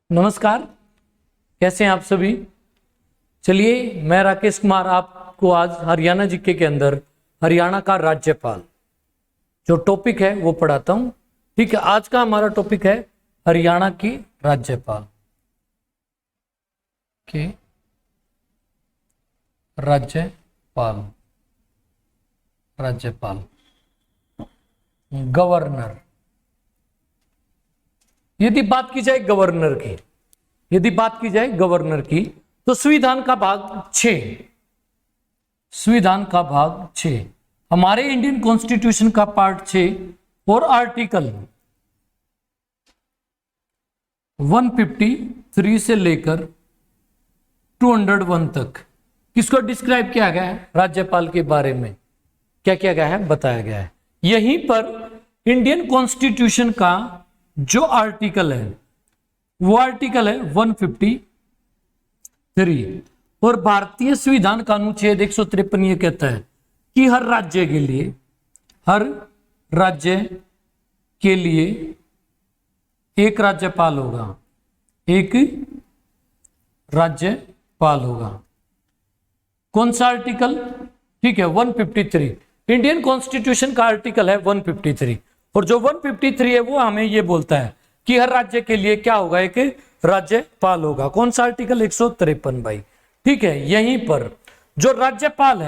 नमस्कार, कैसे हैं आप सभी। चलिए, मैं राकेश कुमार आपको आज हरियाणा जीके के अंदर हरियाणा का राज्यपाल जो टॉपिक है वो पढ़ाता हूं। ठीक है, आज का हमारा टॉपिक है हरियाणा की राज्यपाल के राज्यपाल गवर्नर। यदि बात की जाए गवर्नर की तो संविधान का भाग 6 हमारे इंडियन कॉन्स्टिट्यूशन का पार्ट 6 और आर्टिकल 153 से लेकर 201 तक किसको डिस्क्राइब किया गया है, राज्यपाल के बारे में क्या किया गया है, बताया गया है। यहीं पर इंडियन कॉन्स्टिट्यूशन का जो आर्टिकल है वो आर्टिकल है 153 और भारतीय संविधान का अनुच्छेद 153 ये कहता है कि हर राज्य के लिए एक राज्यपाल होगा। कौन सा आर्टिकल? ठीक है, 153। इंडियन कॉन्स्टिट्यूशन का आर्टिकल है 153 और जो 153 है वो हमें ये बोलता है कि हर राज्य के लिए क्या होगा, एक राज्यपाल होगा। कौन सा आर्टिकल? 153 भाई। ठीक है, यहीं पर जो राज्यपाल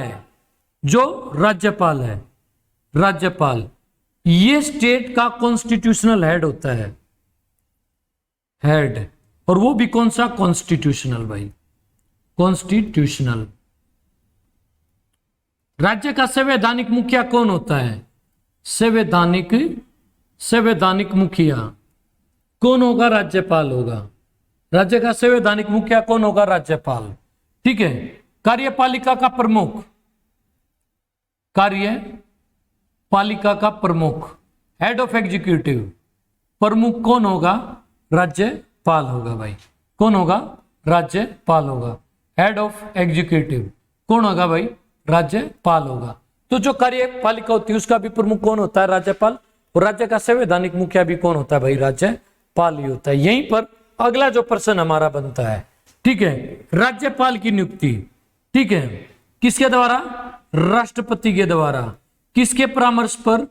ये स्टेट का कॉन्स्टिट्यूशनल हेड होता है, और वो भी कौन सा? कॉन्स्टिट्यूशनल भाई, कॉन्स्टिट्यूशनल। राज्य का संवैधानिक मुखिया कौन होता है? संवैधानिक मुखिया कौन होगा? राज्यपाल होगा। राज्य का संवैधानिक मुखिया कौन होगा? राज्यपाल। ठीक है, कार्यपालिका का प्रमुख हेड ऑफ एग्जीक्यूटिव प्रमुख कौन होगा? राज्यपाल होगा भाई। कौन होगा? राज्यपाल होगा। हेड ऑफ एग्जीक्यूटिव कौन होगा भाई? राज्यपाल होगा। तो जो कार्यपालिका होती है उसका भी प्रमुख कौन होता है? राज्यपाल। और राज्य का संवैधानिक मुखिया भी कौन होता है भाई? राज्यपाल ही होता है। यहीं पर अगला जो प्रश्न हमारा बनता है, ठीक है, राज्यपाल की नियुक्ति, ठीक है, किसके द्वारा? राष्ट्रपति के द्वारा। किसके परामर्श पर?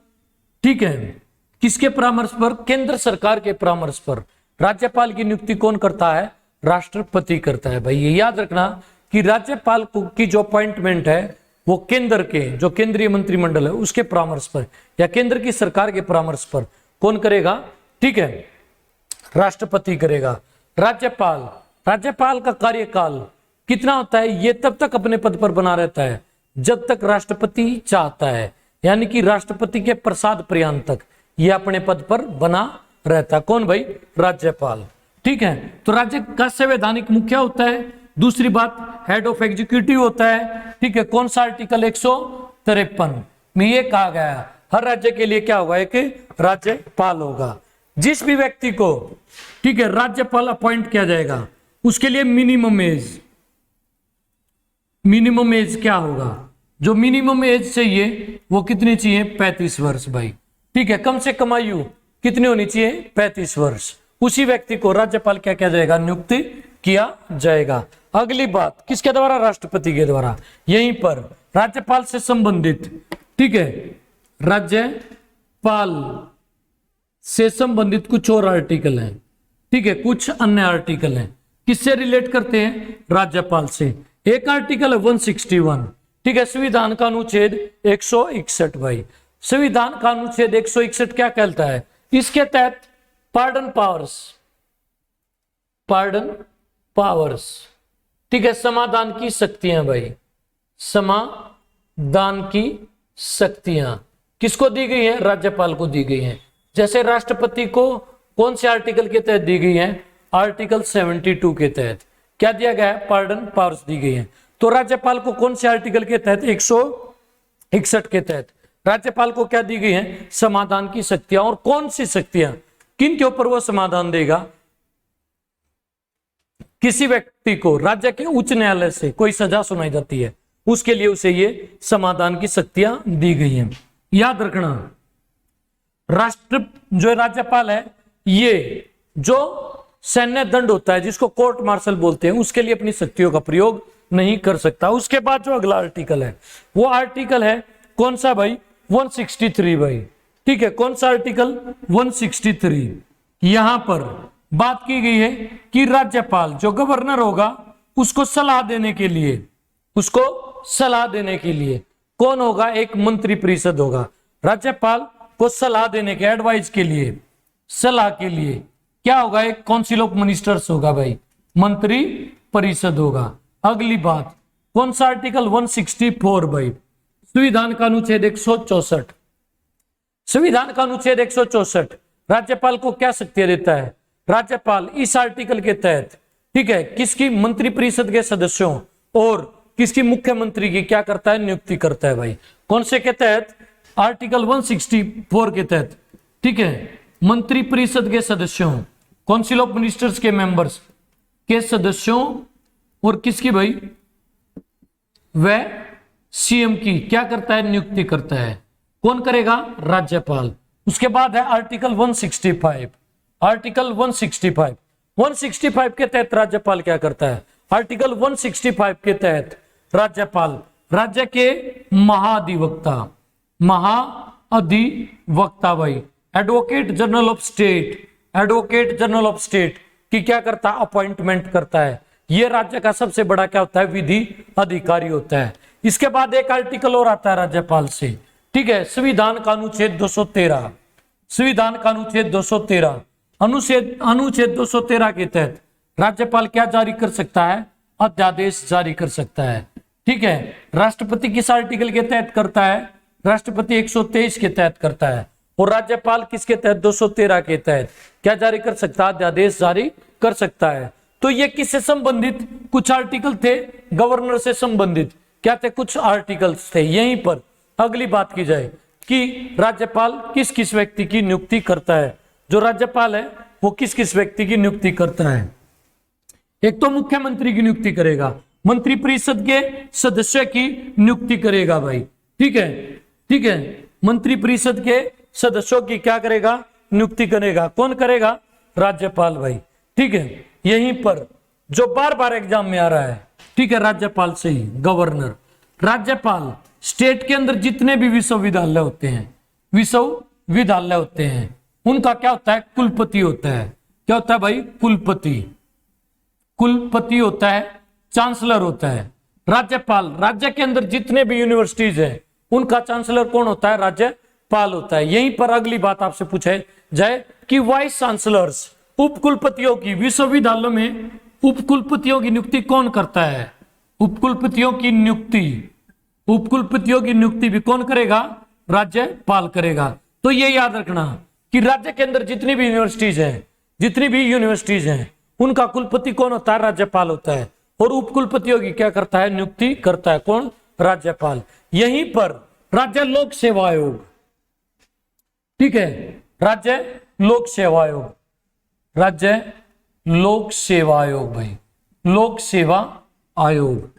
ठीक है, किसके परामर्श पर? केंद्र सरकार के परामर्श पर। राज्यपाल की नियुक्ति कौन करता है? राष्ट्रपति करता है भाई। ये याद रखना कि राज्यपाल की जो अपॉइंटमेंट है वो केंद्र के जो केंद्रीय मंत्रिमंडल है उसके परामर्श पर या केंद्र की सरकार के परामर्श पर कौन करेगा? ठीक है, राष्ट्रपति करेगा। राज्यपाल का कार्यकाल कितना होता है? ये तब तक अपने पद पर बना रहता है जब तक राष्ट्रपति चाहता है, यानी कि राष्ट्रपति के प्रसाद पर्यंत तक ये अपने पद पर बना रहता है। कौन भाई? राज्यपाल। ठीक है, तो राज्य का संवैधानिक मुखिया होता है। दूसरी बात, हेड ऑफ एग्जीक्यूटिव होता है। ठीक है, कौन सा आर्टिकल? 153 में ये कहा गया है हर राज्य के लिए क्या होगा? एक राज्यपाल होगा। जिस भी व्यक्ति को, ठीक है, राज्यपाल अपॉइंट किया जाएगा उसके लिए मिनिमम एज क्या होगा? जो मिनिमम एज चाहिए वो कितनी चाहिए? 35 वर्ष भाई। ठीक है, कम से कम आयु कितनी होनी चाहिए? 35 वर्ष। उसी व्यक्ति को राज्यपाल क्या किया जाएगा? नियुक्त किया जाएगा। अगली बात किसके द्वारा? राष्ट्रपति के द्वारा। यहीं पर राज्यपाल से संबंधित, ठीक है, राज्यपाल से संबंधित कुछ और आर्टिकल हैं। ठीक है, कुछ अन्य आर्टिकल हैं। किससे रिलेट करते हैं? राज्यपाल से। एक आर्टिकल है 161, ठीक है, संविधान का अनुच्छेद 161 भाई। संविधान का अनुच्छेद 161 क्या कहता है? इसके तहत पार्डन पावर्स, ठीक है, समाधान की शक्तियां भाई। समाधान की शक्तियां किसको दी गई हैं? राज्यपाल को दी गई हैं। जैसे राष्ट्रपति को कौन से आर्टिकल के तहत दी गई है? आर्टिकल 72 के तहत क्या दिया गया है? पार्डन पावर्स दी गई है। तो राज्यपाल को कौन से आर्टिकल के तहत? 161 के तहत राज्यपाल को क्या दी गई है? समाधान की शक्तियां। और कौन सी शक्तियां? किन के ऊपर वो समाधान देगा? किसी व्यक्ति को राज्य के उच्च न्यायालय से कोई सजा सुनाई जाती है उसके लिए उसे ये समाधान की शक्तियां दी गई हैं। याद रखना, जो राज्यपाल है ये जो सैन्य दंड होता है जिसको कोर्ट मार्शल बोलते हैं, उसके लिए अपनी शक्तियों का प्रयोग नहीं कर सकता। उसके बाद जो अगला आर्टिकल है वो आर्टिकल है कौन सा भाई, 163 भाई। ठीक है, कौन सा आर्टिकल, 163। यहां पर बात की गई है कि राज्यपाल जो गवर्नर होगा उसको सलाह देने के लिए, उसको सलाह देने के लिए कौन होगा, एक मंत्री परिषद होगा। राज्यपाल को सलाह देने के, एडवाइस के लिए, सलाह के लिए क्या होगा, एक काउंसिल ऑफ मिनिस्टर्स होगा भाई, मंत्री परिषद होगा। अगली बात, कौन सा आर्टिकल, 164 भाई, संविधान का अनुच्छेद 164। संविधान का अनुच्छेद 164 राज्यपाल को क्या शक्तियां देता है। राज्यपाल इस आर्टिकल के तहत, ठीक है, किसकी, मंत्रिपरिषद के सदस्यों और किसकी, मुख्यमंत्री की क्या करता है, नियुक्ति करता है भाई। कौन से के तहत, आर्टिकल 164 के तहत। ठीक है, मंत्रिपरिषद के सदस्यों, काउंसिल ऑफ मिनिस्टर्स के मेंबर्स के सदस्यों और किसकी भाई, वह सीएम की क्या करता है, नियुक्ति करता है। कौन करेगा, राज्यपाल। उसके बाद है आर्टिकल 165। आर्टिकल 165 के तहत राज्यपाल क्या करता है। आर्टिकल 165 के तहत राज्यपाल राज्य के महाधिवक्ता, महाअधिवक्ता भाई, advocate general of state, advocate general of state की क्या करता है, अपॉइंटमेंट करता है। यह राज्य का सबसे बड़ा क्या होता है, विधि अधिकारी होता है। इसके बाद एक आर्टिकल और आता है राज्यपाल से, ठीक है, संविधान का अनुच्छेद 213। संविधान का अनुच्छेद 213, अनुच्छेद 213 के तहत राज्यपाल क्या जारी कर सकता है, अध्यादेश जारी कर सकता है। ठीक है, राष्ट्रपति किस आर्टिकल के तहत करता है, राष्ट्रपति 123 के तहत करता है। और राज्यपाल किसके तहत, 213 के तहत क्या जारी कर सकता है, अध्यादेश जारी कर सकता है। तो ये किससे संबंधित कुछ आर्टिकल थे, गवर्नर से संबंधित क्या थे, कुछ आर्टिकल्स थे। यहीं पर अगली बात की जाए कि राज्यपाल किस किस व्यक्ति की नियुक्ति करता है। जो राज्यपाल है वो किस किस व्यक्ति की नियुक्ति करता है। एक तो मुख्यमंत्री की नियुक्ति करेगा, मंत्रिपरिषद के सदस्य की नियुक्ति करेगा भाई। ठीक है, ठीक है, मंत्रिपरिषद के सदस्यों की क्या करेगा, नियुक्ति करेगा। कौन करेगा, राज्यपाल भाई। ठीक है, यहीं पर जो बार बार एग्जाम में आ रहा है, ठीक है, राज्यपाल से ही गवर्नर। राज्यपाल स्टेट के अंदर जितने भी विश्वविद्यालय होते हैं, विश्वविद्यालय होते हैं, उनका क्या होता है, कुलपति होता है। क्या होता है भाई, कुलपति। कुलपति होता है, चांसलर होता है। राज्यपाल राज्य के अंदर जितने भी यूनिवर्सिटीज हैं उनका चांसलर कौन होता है, राज्यपाल होता है। यहीं पर अगली बात आपसे पूछे जाए कि वाइस चांसलर्स, उपकुलपतियों की, विश्वविद्यालयों में उपकुलपतियों की नियुक्ति कौन करता है। उपकुलपतियों की नियुक्ति, उपकुलपतियों की नियुक्ति भी कौन करेगा, राज्यपाल करेगा। तो ये याद रखना कि राज्य के अंदर जितनी भी यूनिवर्सिटीज हैं उनका कुलपति कौन होता है, राज्यपाल होता है। और उपकुलपतियों की क्या करता है, नियुक्ति करता है कौन, राज्यपाल। यहीं पर राज्य लोक सेवा आयोग, ठीक है, राज्य लोक सेवा आयोग, राज्य लोक सेवा आयोग भाई, लोक सेवा आयोग,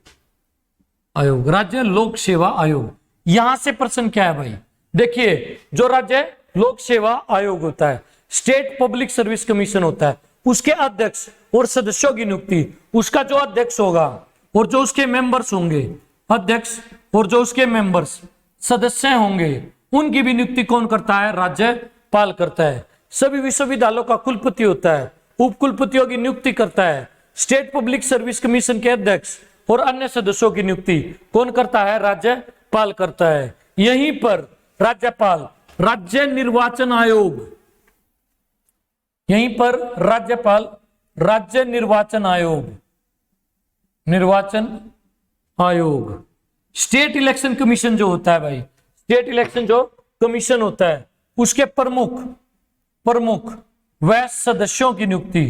आयोग, राज्य लोक सेवा आयोग। यहां से प्रश्न क्या है भाई, देखिए, जो राज्य लोक सेवा आयोग होता है, स्टेट पब्लिक सर्विस कमीशन होता है, उसके अध्यक्ष और सदस्यों की नियुक्ति, उसका जो अध्यक्ष होगा और जो उसके मेंबर्स होंगे, अध्यक्ष और जो उसके मेंबर्स सदस्य होंगे, उनकी भी नियुक्ति कौन करता है, राज्यपाल करता है। सभी विश्वविद्यालयों का कुलपति होता है, उपकुलपतियों की नियुक्ति करता है। स्टेट पब्लिक सर्विस कमीशन के अध्यक्ष और अन्य सदस्यों की नियुक्ति कौन करता है, राज्यपाल करता है। यहीं पर राज्यपाल राज्य निर्वाचन आयोग, यहीं पर राज्यपाल राज्य निर्वाचन आयोग, निर्वाचन आयोग, स्टेट इलेक्शन कमीशन जो होता है भाई, स्टेट इलेक्शन जो कमीशन होता है, उसके प्रमुख वह सदस्यों की नियुक्ति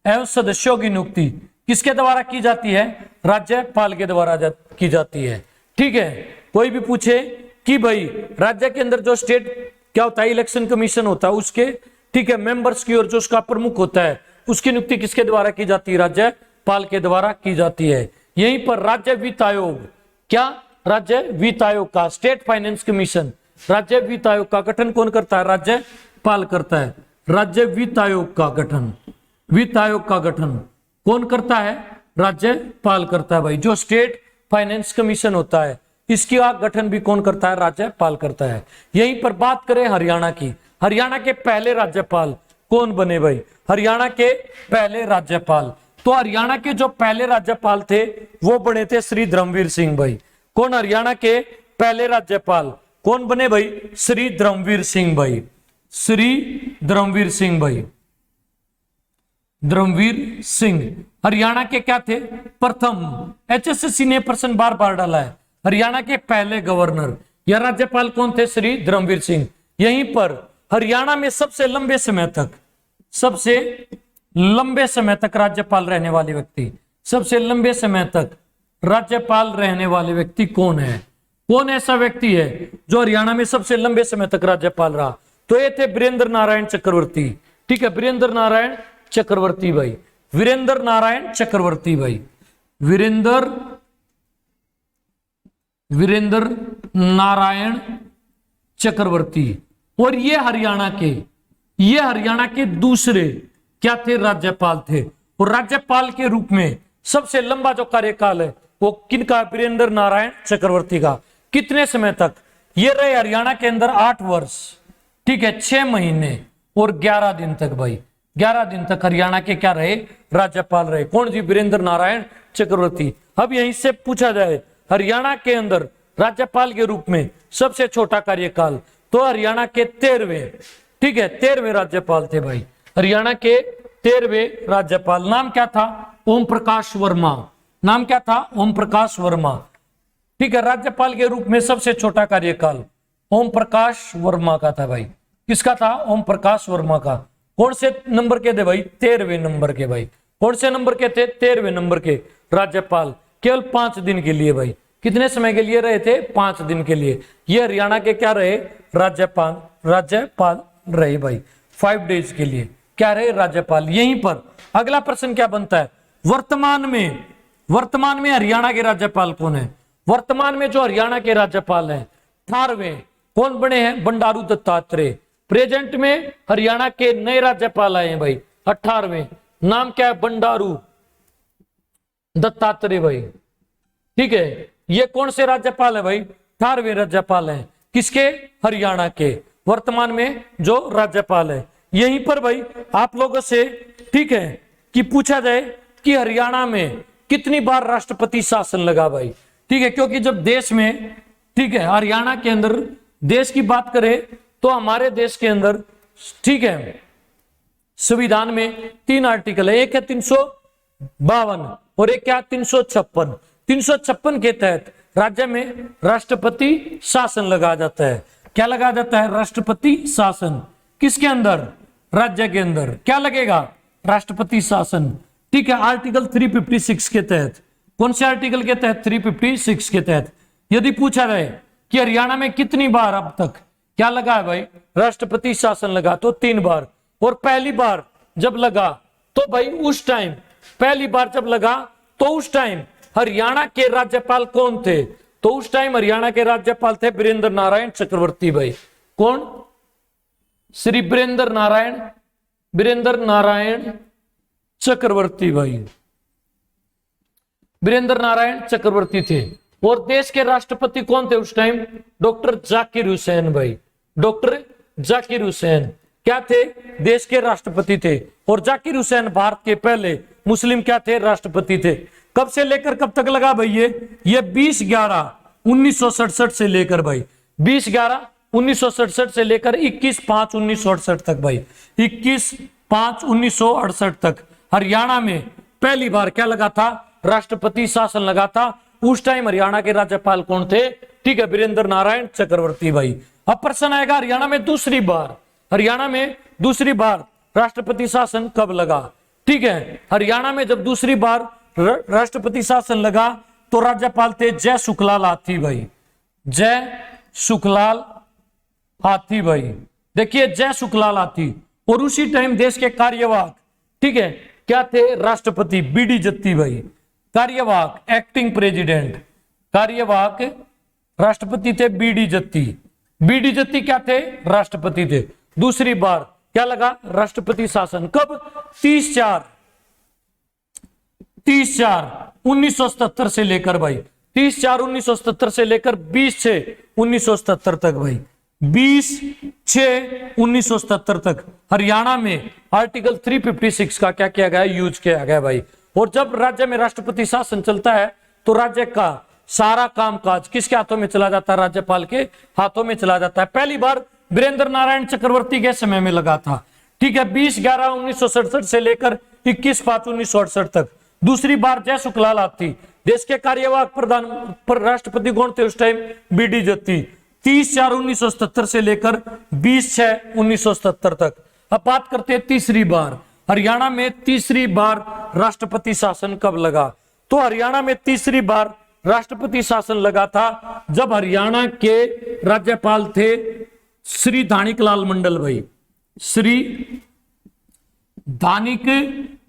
एवं सदस्यों की नियुक्ति किसके द्वारा की जाती है, राज्यपाल के द्वारा की जाती है। ठीक है, कोई भी पूछे कि भाई राज्य के अंदर जो स्टेट क्या होता है, इलेक्शन कमीशन होता है, उसके, ठीक है, मेंबर्स की और जो उसका प्रमुख होता है उसकी नियुक्ति किसके द्वारा की जाती है, राज्यपाल के द्वारा की जाती है। यहीं पर राज्य वित्त आयोग, क्या, राज्य वित्त आयोग का, स्टेट फाइनेंस कमीशन, राज्य वित्त आयोग का गठन कौन करता है, राज्यपाल करता है, राज्य वित्त आयोग का गठन। वित्त आयोग का गठन कौन करता है? राज्यपाल करता है भाई। जो स्टेट फाइनेंस कमीशन होता है इसका गठन भी कौन करता है? राज्यपाल करता है। यहीं पर बात करें हरियाणा की, हरियाणा के पहले राज्यपाल कौन बने भाई? हरियाणा के पहले राज्यपाल, तो हरियाणा के जो पहले राज्यपाल थे वो बने थे श्री धर्मवीर सिंह भाई। कौन? हरियाणा के पहले राज्यपाल कौन बने भाई? श्री धर्मवीर सिंह भाई। श्री धर्मवीर सिंह भाई, धर्मवीर सिंह हरियाणा के क्या थे? प्रथम, एचएसएससी ने प्रश्न बार बार डाला है, हरियाणा के पहले गवर्नर या राज्यपाल कौन थे? श्री धर्मवीर सिंह। यहीं पर हरियाणा में सबसे लंबे समय तक राज्यपाल रहने वाले व्यक्ति, सबसे लंबे समय तक राज्यपाल रहने वाले व्यक्ति कौन है? कौन ऐसा व्यक्ति है जो हरियाणा में सबसे लंबे समय तक राज्यपाल रहा? तो ये थे वीरेंद्र नारायण चक्रवर्ती। ठीक है, वीरेंद्र नारायण चक्रवर्ती भाई, वीरेंद्र नारायण चक्रवर्ती भाई, वीरेंद्र नारायण चक्रवर्ती। और ये हरियाणा के दूसरे क्या थे? राज्यपाल थे। और राज्यपाल के रूप में सबसे लंबा जो कार्यकाल है वो किनका? वीरेंद्र नारायण चक्रवर्ती का। कितने समय तक? ये रहे हरियाणा के अंदर 8 वर्ष, ठीक है, 6 महीने और 11 दिन तक भाई, 11 दिन तक हरियाणा के क्या रहे? राज्यपाल रहे। कौन जी? वीरेंद्र नारायण चक्रवर्ती। अब यहीं से पूछा जाए हरियाणा के अंदर राज्यपाल के रूप में सबसे छोटा कार्यकाल, तो हरियाणा के 13वें, ठीक है, 13वें राज्यपाल थे भाई। हरियाणा के 13वें राज्यपाल, नाम क्या था? ओम प्रकाश वर्मा। नाम क्या था? ओम प्रकाश वर्मा। ठीक है, राज्यपाल के रूप में सबसे छोटा कार्यकाल ओम प्रकाश वर्मा का था भाई। किसका था? ओम प्रकाश वर्मा का। कौन से नंबर के थे भाई? 13वें नंबर के भाई। कौन से नंबर के थे? 13वें नंबर के राज्यपाल। केवल 5 दिन के लिए भाई। कितने समय के लिए रहे थे? 5 दिन के लिए। ये हरियाणा के क्या रहे? राज्यपाल रहे भाई। 5 डेज के लिए क्या रहे? राज्यपाल। यहीं पर अगला प्रश्न क्या बनता है? वर्तमान में हरियाणा के राज्यपाल कौन है? वर्तमान में जो हरियाणा के राज्यपाल हैं 18वें कौन बने हैं? बंडारू दत्तात्रेय। प्रेजेंट में हरियाणा के नए राज्यपाल आए हैं भाई 18वें। नाम क्या है? बंडारू दत्तात्रेय भाई। ठीक है, ये कौन से राज्यपाल है भाई? 18वें राज्यपाल हैं। किसके? हरियाणा के वर्तमान में जो राज्यपाल है। यहीं पर भाई आप लोगों से, ठीक है, कि पूछा जाए कि हरियाणा में कितनी बार राष्ट्रपति शासन लगा भाई। ठीक है, क्योंकि जब देश में, ठीक है, हरियाणा के अंदर देश की बात करें तो हमारे देश के अंदर, ठीक है, संविधान में 3 आर्टिकल है। एक है 352 और एक क्या? 356। 356 के तहत राज्य में राष्ट्रपति शासन लगा जाता है। क्या लगा जाता है? राष्ट्रपति शासन। किसके अंदर? राज्य के अंदर क्या लगेगा? राष्ट्रपति शासन। ठीक है, आर्टिकल 356 के तहत। कौन से आर्टिकल के तहत? 356 के तहत। यदि पूछा जाए कि हरियाणा में कितनी बार अब तक क्या लगा है भाई? राष्ट्रपति शासन लगा, तो 3 बार। और पहली बार जब लगा तो भाई उस टाइम, पहली बार जब लगा तो उस टाइम हरियाणा के राज्यपाल कौन थे? तो उस टाइम हरियाणा के राज्यपाल थे वीरेंद्र नारायण चक्रवर्ती भाई। कौन? श्री वीरेंद्र नारायण चक्रवर्ती भाई। वीरेंद्र नारायण चक्रवर्ती थे। और देश के राष्ट्रपति कौन थे उस टाइम? डॉक्टर जाकिर हुसैन भाई। डॉक्टर जाकिर हुसैन क्या थे? देश के राष्ट्रपति थे। और जाकिर हुसैन भारत के पहले मुस्लिम क्या थे? राष्ट्रपति थे। कब से लेकर कब तक लगा भाई? ये 20/11/1967 से लेकर भाई 20/11/1967 से लेकर 21/5/1968 तक भाई 21/5/1968 तक हरियाणा में पहली बार क्या लगा था? राष्ट्रपति शासन लगा था। उस टाइम हरियाणा के राज्यपाल कौन थे? ठीक है, वीरेंद्र नारायण चक्रवर्ती भाई। अब प्रश्न आएगा हरियाणा में दूसरी बार राष्ट्रपति शासन कब लगा? ठीक है, हरियाणा में जब दूसरी बार राष्ट्रपति शासन लगा तो राज्यपाल थे जय सुखलाल हाथी भाई। जय सुखलाल हाथी भाई। देखिए जय सुखलाल हाथी। और उसी टाइम देश के कार्यवाहक, ठीक है, क्या थे? राष्ट्रपति बीडी जत्ती भाई। कार्यवाहक एक्टिंग प्रेसिडेंट, कार्यवाहक राष्ट्रपति थे बीडी जत्ती। बीडी जत्ती क्या थे? राष्ट्रपति थे। दूसरी बार क्या लगा, राष्ट्रपति शासन। कब, 30/4/1977 से लेकर भाई 30/4/1977 से लेकर 20/6/1977 तक भाई, 20/6/1977 तक हरियाणा में आर्टिकल 356 का क्या किया गया, यूज किया गया भाई। और जब राज्य में राष्ट्रपति शासन चलता है तो राज्य का सारा कामकाज किसके हाथों में चला जाता है, राज्यपाल के हाथों में चला जाता है। पहली बार वीरेंद्र नारायण चक्रवर्ती के समय में लगा था, ठीक है, 20/11/1967 से लेकर 21/5/1968 तक। दूसरी बार जय सुखलाल आती, देश के कार्यवाहक प्रधान पर राष्ट्रपति कौन थे उस टाइम, बीडी जत्ती, 30/4/1977 से लेकर 20/6/1977 तक। अब बात करते हैं तीसरी बार, हरियाणा में तीसरी बार राष्ट्रपति शासन कब लगा। तो हरियाणा में तीसरी बार राष्ट्रपति शासन लगा था जब हरियाणा के राज्यपाल थे श्री दानिक लाल मंडल भाई, श्री दानिक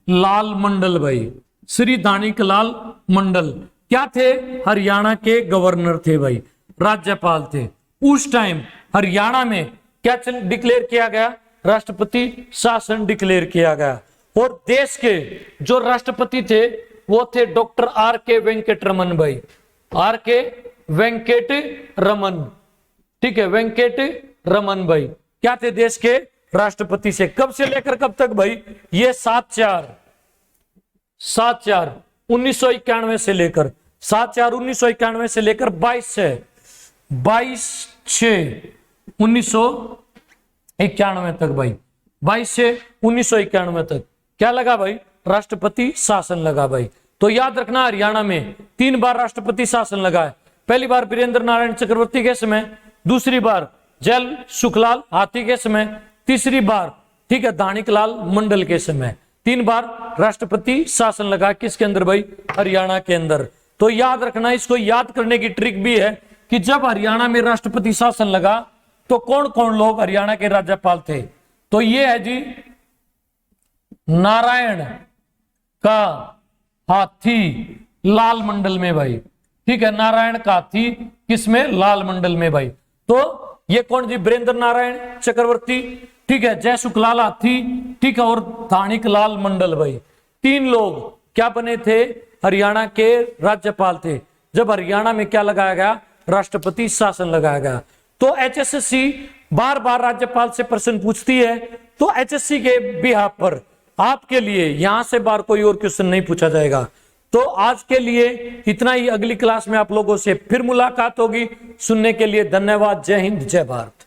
लाल मंडल भाई, श्री दानिक लाल मंडल क्या थे, हरियाणा के गवर्नर थे भाई, राज्यपाल थे। उस टाइम हरियाणा में क्या डिक्लेयर किया गया, राष्ट्रपति शासन डिक्लेयर किया गया। और देश के जो राष्ट्रपति थे वो थे डॉक्टर R.K. वेंकट रमन भाई, R.K. वेंकट रमन, ठीक है, वेंकट रमन भाई क्या थे देश के राष्ट्रपति से। कब से लेकर कब तक भाई, ये 7/4/1991 से लेकर 7/4/1991 से लेकर 22/6/1991 तक भाई, 22/6/1991 तक क्या लगा भाई, राष्ट्रपति शासन लगा भाई। तो याद रखना हरियाणा में 3 बार राष्ट्रपति शासन लगा है। पहली बार वीरेंद्र नारायण चक्रवर्ती के समय, दूसरी बार जय सुखलाल हाथी के समय, तीसरी बार ठीक है दानिक लाल मंडल के समय। 3 बार राष्ट्रपति शासन लगा किसके अंदर भाई, हरियाणा के अंदर। तो याद रखना, इसको याद करने की ट्रिक भी है कि जब हरियाणा में राष्ट्रपति शासन लगा तो कौन कौन लोग हरियाणा के राज्यपाल थे। तो ये है जी नारायण का हाथी लाल मंडल में भाई, ठीक है, नारायण का हाथी किसमें, लाल मंडल में भाई। तो ये कौन जी, वीरेंद्र नारायण चक्रवर्ती, ठीक है, जय सुखलाल हाथी, ठीक है, और दानिक लाल मंडल भाई, 3 लोग क्या बने थे, हरियाणा के राज्यपाल थे जब हरियाणा में क्या लगाया गया, राष्ट्रपति शासन लगाया गया। तो HSSC बार बार राज्यपाल से प्रश्न पूछती है, तो HSC के बिहाफ पर आपके लिए यहां से बार कोई और क्वेश्चन नहीं पूछा जाएगा। तो आज के लिए इतना ही, अगली क्लास में आप लोगों से फिर मुलाकात होगी। सुनने के लिए धन्यवाद। जय हिंद, जय भारत।